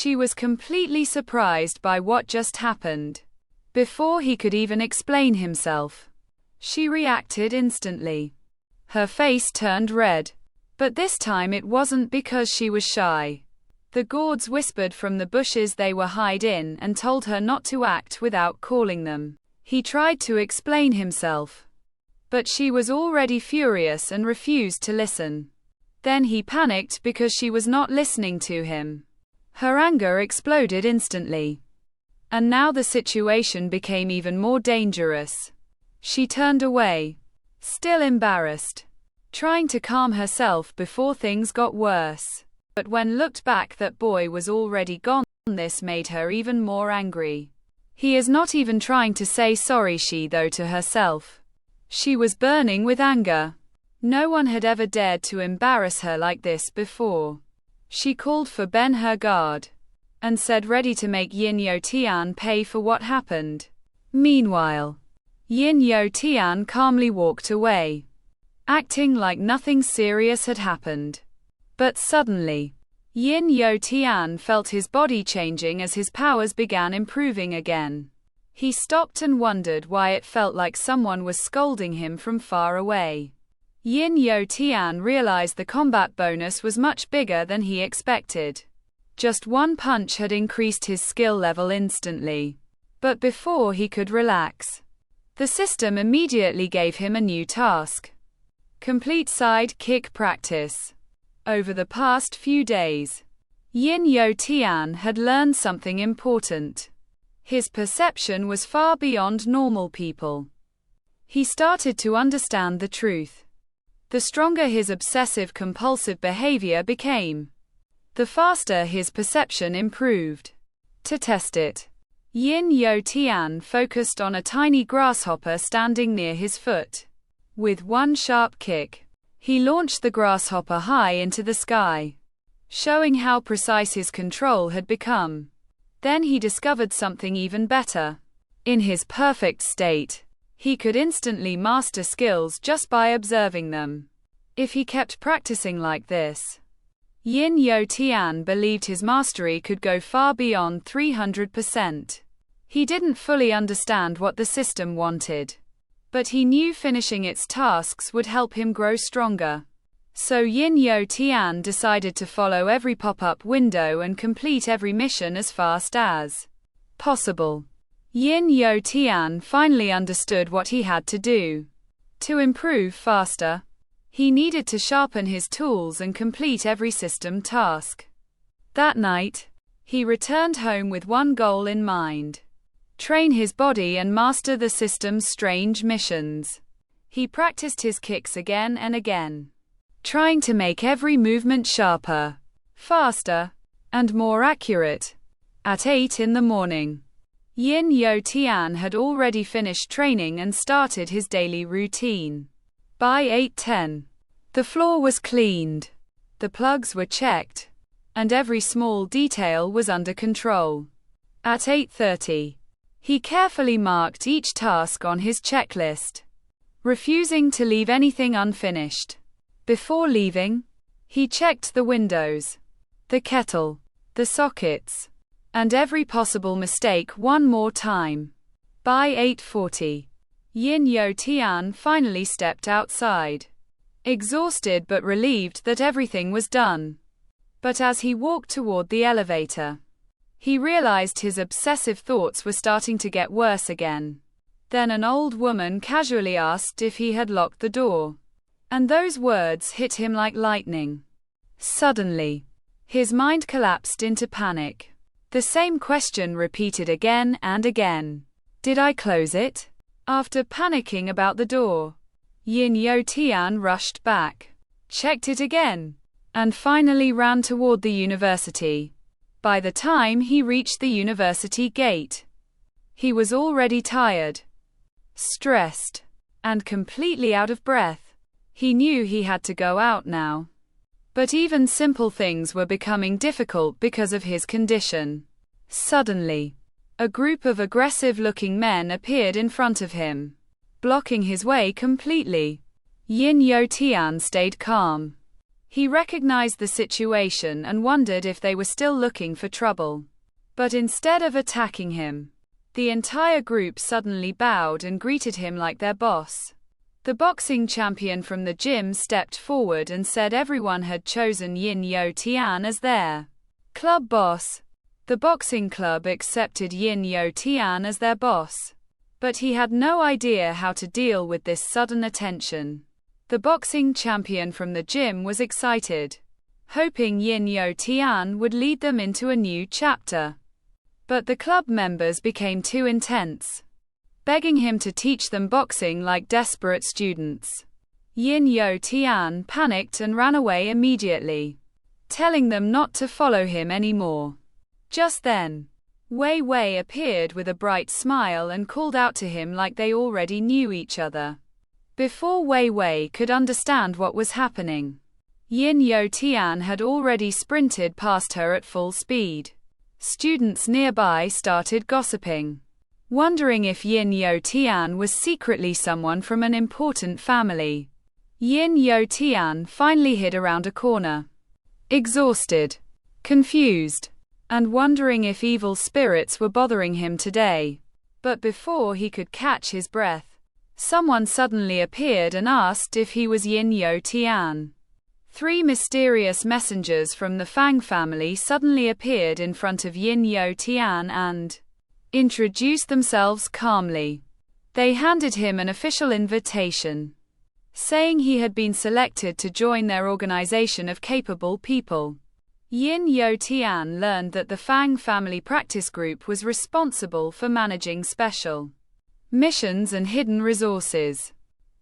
She was completely surprised by what just happened. Before he could even explain himself, she reacted instantly. Her face turned red. But this time it wasn't because she was shy. The gourds whispered from the bushes they were hid in and told her not to act without calling them. He tried to explain himself, but she was already furious and refused to listen. Then he panicked because she was not listening to him. Her anger exploded instantly. And now the situation became even more dangerous. She turned away, still embarrassed, trying to calm herself before things got worse. But when looked back, that boy was already gone. This made her even more angry. He is not even trying to say sorry, she thought to herself. She was burning with anger. No one had ever dared to embarrass her like this before. She called for Ben, her guard, and said ready to make Yin Yo Tian pay for what happened. Meanwhile, Yin Yo Tian calmly walked away, acting like nothing serious had happened. But suddenly, Yin Yo Tian felt his body changing as his powers began improving again. He stopped and wondered why it felt like someone was scolding him from far away. Yin Yo Tian realized the combat bonus was much bigger than he expected. Just one punch had increased his skill level instantly. But before he could relax, the system immediately gave him a new task. Complete side kick practice. Over the past few days, Yin Yo Tian had learned something important. His perception was far beyond normal people. He started to understand the truth. The stronger his obsessive-compulsive behavior became, the faster his perception improved. To test it, Yin Yo Tian focused on a tiny grasshopper standing near his foot. With one sharp kick, he launched the grasshopper high into the sky, showing how precise his control had become. Then he discovered something even better. In his perfect state, he could instantly master skills just by observing them. If he kept practicing like this, Yin Yo Tian believed his mastery could go far beyond 300%. He didn't fully understand what the system wanted, but he knew finishing its tasks would help him grow stronger. So Yin Yo Tian decided to follow every pop-up window and complete every mission as fast as possible. Yin Yo Tian finally understood what he had to do. To improve faster, he needed to sharpen his tools and complete every system task. That night, he returned home with one goal in mind: train his body and master the system's strange missions. He practiced his kicks again and again, trying to make every movement sharper, faster, and more accurate. At 8 in the morning, Yin Yo Tian had already finished training and started his daily routine. By 8:10, the floor was cleaned, the plugs were checked, and every small detail was under control. At 8:30, he carefully marked each task on his checklist, refusing to leave anything unfinished. Before leaving, he checked the windows, the kettle, the sockets, and every possible mistake one more time. By 8:40, Yin Yo Tian finally stepped outside, exhausted but relieved that everything was done. But as he walked toward the elevator, he realized his obsessive thoughts were starting to get worse again. Then an old woman casually asked if he had locked the door, and those words hit him like lightning. Suddenly, his mind collapsed into panic. The same question repeated again and again. Did I close it? After panicking about the door, Yin Yo Tian rushed back, checked it again, and finally ran toward the university. By the time he reached the university gate, he was already tired, stressed, and completely out of breath. He knew he had to go out now. But even simple things were becoming difficult because of his condition. Suddenly, a group of aggressive-looking men appeared in front of him, blocking his way completely. Yin Yo Tian stayed calm, He recognized the situation and wondered if they were still looking for trouble. But instead of attacking him, the entire group suddenly bowed and greeted him like their boss. The boxing champion from the gym stepped forward and said everyone had chosen Yin Yo Tian as their club boss. The boxing club accepted Yin Yo Tian as their boss, but he had no idea how to deal with this sudden attention. The boxing champion from the gym was excited, hoping Yin Yo Tian would lead them into a new chapter. But the club members became too intense, begging him to teach them boxing like desperate students. Yin Yo Tian panicked and ran away immediately, telling them not to follow him anymore. Just then, Wei Wei appeared with a bright smile and called out to him like they already knew each other. Before Wei Wei could understand what was happening, Yin Yo Tian had already sprinted past her at full speed. Students nearby started gossiping, wondering if Yin Yo Tian was secretly someone from an important family. Yin Yo Tian finally hid around a corner, exhausted, confused, and wondering if evil spirits were bothering him today. But before he could catch his breath, someone suddenly appeared and asked if he was Yin Yo Tian. 3 mysterious messengers from the Fang family suddenly appeared in front of Yin Yo Tian and introduced themselves calmly. They handed him an official invitation, saying he had been selected to join their organization of capable people. Yin Yo Tian learned that the Fang family practice group was responsible for managing special missions and hidden resources.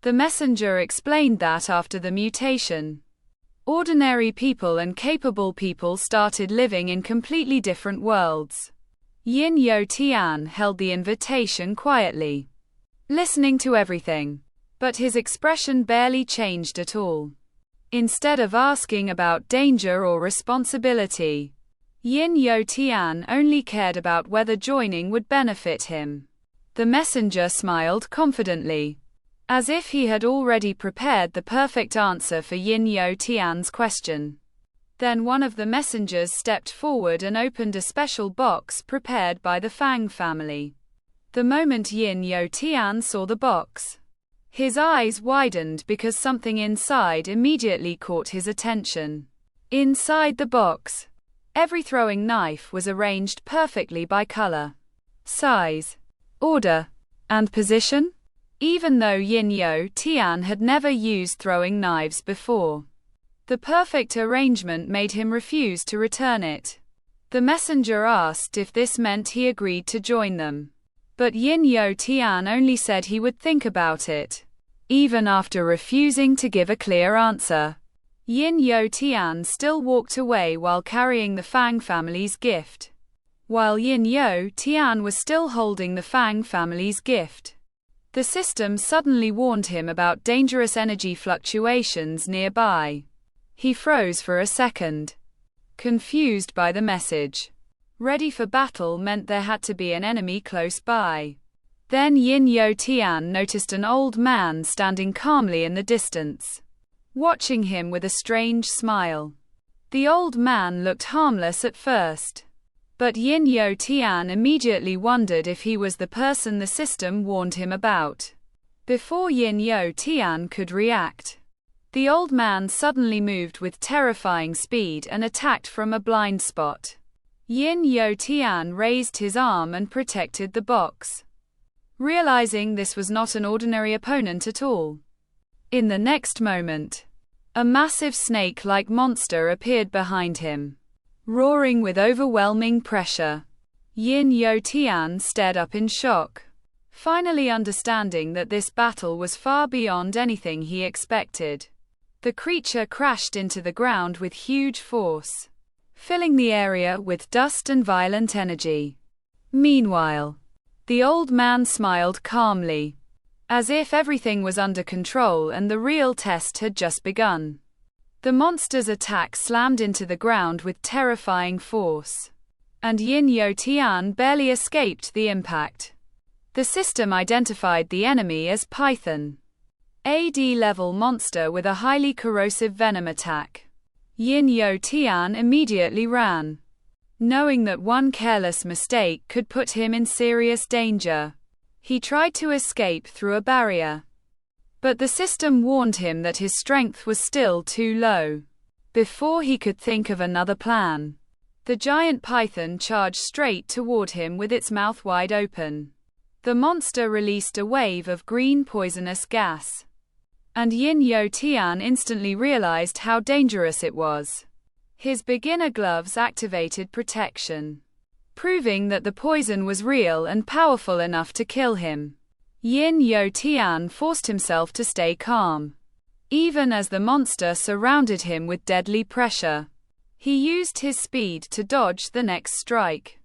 The messenger explained that after the mutation, ordinary people and capable people started living in completely different worlds. Yin Yo Tian held the invitation quietly, listening to everything, but his expression barely changed at all. Instead of asking about danger or responsibility, Yin Yo Tian only cared about whether joining would benefit him. The messenger smiled confidently, as if he had already prepared the perfect answer for Yin Yo Tian's question. Then one of the messengers stepped forward and opened a special box prepared by the Fang family. The moment Yin Yo Tian saw the box, his eyes widened because something inside immediately caught his attention. Inside the box, every throwing knife was arranged perfectly by color, size, order, and position. Even though Yin Yo Tian had never used throwing knives before, the perfect arrangement made him refuse to return it. The messenger asked if this meant he agreed to join them, but Yin Yo Tian only said he would think about it. Even after refusing to give a clear answer, Yin Yo Tian still walked away while carrying the Fang family's gift. While Yin Yo Tian was still holding the Fang family's gift, the system suddenly warned him about dangerous energy fluctuations nearby. He froze for a second, confused by the message. Ready for battle meant there had to be an enemy close by. Then Yin Yo Tian noticed an old man standing calmly in the distance, watching him with a strange smile. The old man looked harmless at first, but Yin Yo Tian immediately wondered if he was the person the system warned him about. Before Yin Yo Tian could react, the old man suddenly moved with terrifying speed and attacked from a blind spot. Yin Yo Tian raised his arm and protected the box, realizing this was not an ordinary opponent at all. In the next moment, a massive snake-like monster appeared behind him, roaring with overwhelming pressure. Yin Yo Tian stared up in shock, finally understanding that this battle was far beyond anything he expected. The creature crashed into the ground with huge force, filling the area with dust and violent energy. Meanwhile, the old man smiled calmly, as if everything was under control and the real test had just begun. The monster's attack slammed into the ground with terrifying force, and Yin Yo Tian barely escaped the impact. The system identified the enemy as Python, AD level monster with a highly corrosive venom attack. Yin Yo Tian immediately ran, knowing that one careless mistake could put him in serious danger. He tried to escape through a barrier, but the system warned him that his strength was still too low. Before he could think of another plan, the giant python charged straight toward him with its mouth wide open. The monster released a wave of green poisonous gas, and Yin Yo Tian instantly realized how dangerous it was. His beginner gloves activated protection, proving that the poison was real and powerful enough to kill him. Yin Yo Tian forced himself to stay calm, even as the monster surrounded him with deadly pressure. He used his speed to dodge the next strike,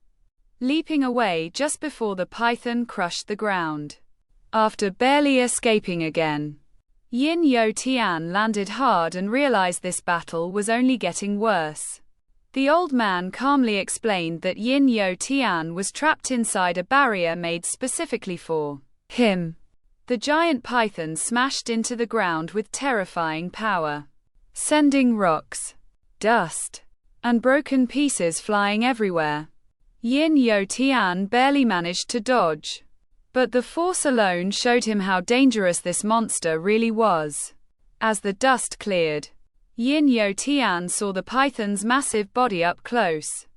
leaping away just before the python crushed the ground. After barely escaping again, Yin Yo Tian landed hard and realized this battle was only getting worse. The old man calmly explained that Yin Yo Tian was trapped inside a barrier made specifically for him. The giant python smashed into the ground with terrifying power, sending rocks, dust, and broken pieces flying everywhere. Yin Yo Tian barely managed to dodge, but the force alone showed him how dangerous this monster really was. As the dust cleared, Yin Yo Tian saw the python's massive body up close.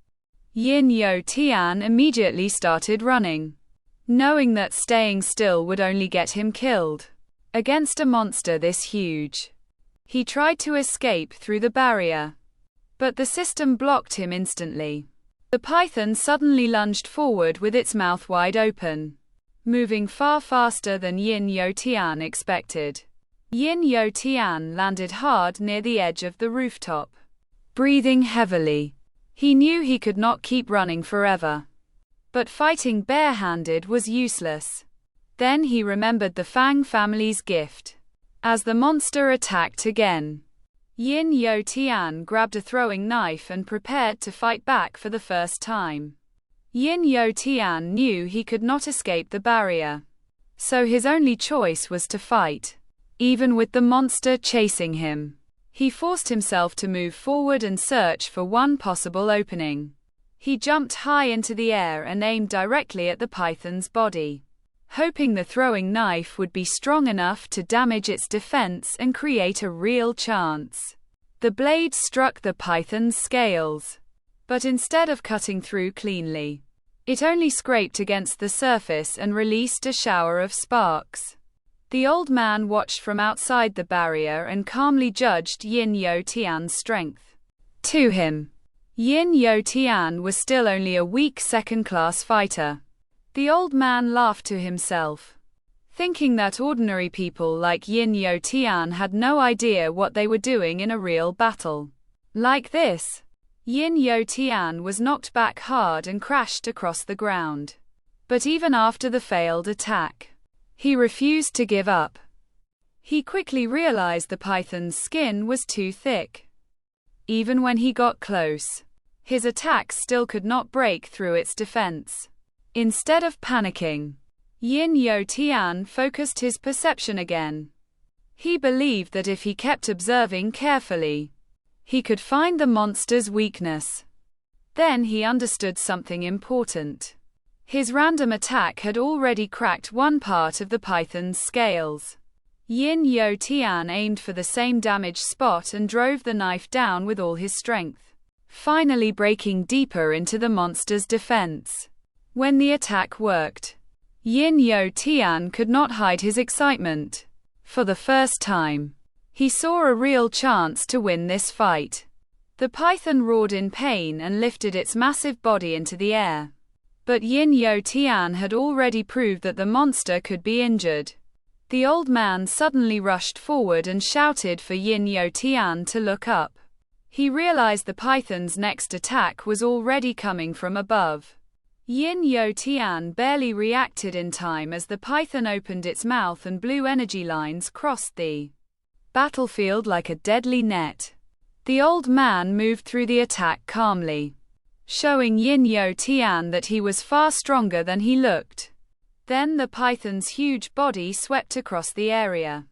Yin Yo Tian immediately started running, knowing that staying still would only get him killed. Against a monster this huge, he tried to escape through the barrier, but the system blocked him instantly. The python suddenly lunged forward with its mouth wide open, moving far faster than Yin Yo Tian expected. Yin Yo Tian landed hard near the edge of the rooftop, breathing heavily. He knew he could not keep running forever, but fighting barehanded was useless. Then he remembered the Fang family's gift. As the monster attacked again, Yin Yo Tian grabbed a throwing knife and prepared to fight back for the first time. Yin Yo Tian knew he could not escape the barrier, so his only choice was to fight. Even with the monster chasing him, he forced himself to move forward and search for one possible opening. He jumped high into the air and aimed directly at the python's body, hoping the throwing knife would be strong enough to damage its defense and create a real chance. The blade struck the python's scales, but instead of cutting through cleanly, it only scraped against the surface and released a shower of sparks. The old man watched from outside the barrier and calmly judged Yin Yo Tian's strength. To him, Yin Yo Tian was still only a weak second-class fighter. The old man laughed to himself, thinking that ordinary people like Yin Yo Tian had no idea what they were doing in a real battle. Like this, Yin Yo Tian was knocked back hard and crashed across the ground. But even after the failed attack, he refused to give up. He quickly realized the python's skin was too thick. Even when he got close, his attacks still could not break through its defense. Instead of panicking, Yin Yo Tian focused his perception again. He believed that if he kept observing carefully, he could find the monster's weakness. Then he understood something important. His random attack had already cracked one part of the python's scales. Yin Yo Tian aimed for the same damaged spot and drove the knife down with all his strength, finally breaking deeper into the monster's defense. When the attack worked, Yin Yo Tian could not hide his excitement. For the first time, he saw a real chance to win this fight. The python roared in pain and lifted its massive body into the air. But Yin Yo Tian had already proved that the monster could be injured. The old man suddenly rushed forward and shouted for Yin Yo Tian to look up. He realized the python's next attack was already coming from above. Yin Yo Tian barely reacted in time as the python opened its mouth and blue energy lines crossed the battlefield like a deadly net. The old man moved through the attack calmly, showing Yin Yo Tian that he was far stronger than he looked. Then the python's huge body swept across the area.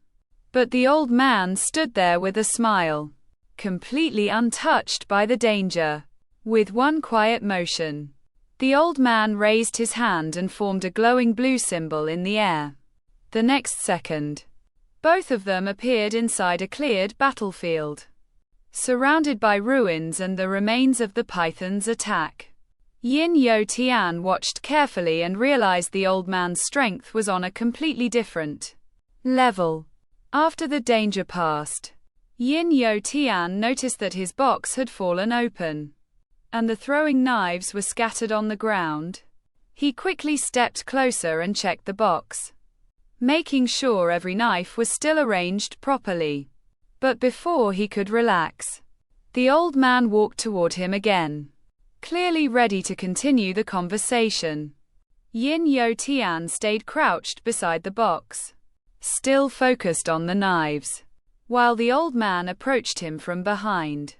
But the old man stood there with a smile. completely untouched by the danger. With one quiet motion, the old man raised his hand and formed a glowing blue symbol in the air. The next second, both of them appeared inside a cleared battlefield, surrounded by ruins and the remains of the python's attack. Yin Yo Tian watched carefully and realized the old man's strength was on a completely different level. After the danger passed, Yin Yo Tian noticed that his box had fallen open, and the throwing knives were scattered on the ground. He quickly stepped closer and checked the box, making sure every knife was still arranged properly. But before he could relax, the old man walked toward him again, clearly ready to continue the conversation. Yin Yo Tian stayed crouched beside the box, still focused on the knives, while the old man approached him from behind.